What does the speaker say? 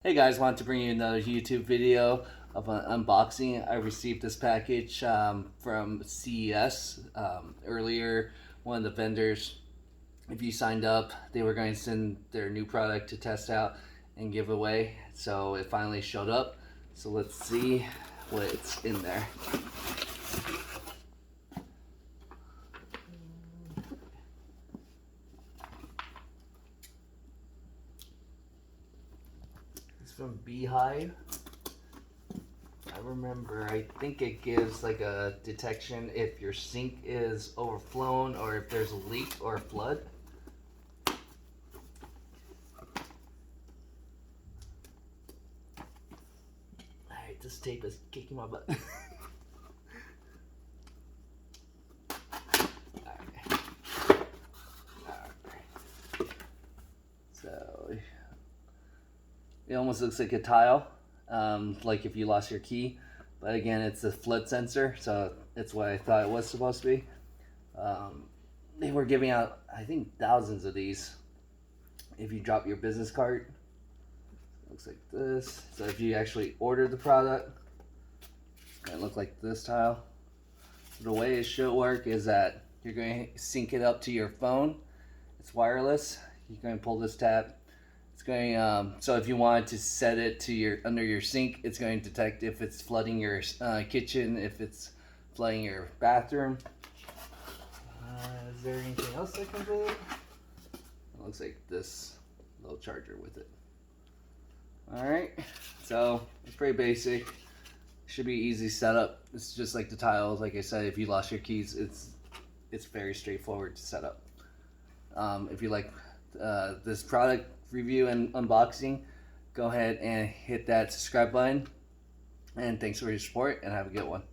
Hey guys, wanted to bring you another YouTube video of an unboxing. I received this package from CES earlier. One of the vendors, if you signed up, they were going to send their new product to test out and give away. So it finally showed up. So let's see what's in there. It's from B-Hyve. I think it gives like a detection if your sink is overflown or if there's a leak or a flood. Alright, this tape is kicking my butt. Alright. So it almost looks like a tile, like if you lost your key. But again, it's a flood sensor, so it's what I thought it was supposed to be. They were giving out, I think, thousands of these. If you drop your business card, it looks like this. So if you actually order the product, it's gonna look like this tile. The way it should work is that you're going to sync it up to your phone. It's wireless. You're going to pull this tab. It's going. So if you want to set it to your under your sink, it's going to detect if it's flooding your kitchen, if it's flooding your bathroom. Is there anything else that comes with it? It looks like this little charger with it. All right. So it's pretty basic. Should be easy setup. It's just like the tiles. Like I said, if you lost your keys, it's very straightforward to set up. If you like this product review and unboxing, go ahead and hit that subscribe button. And thanks for your support and have a good one.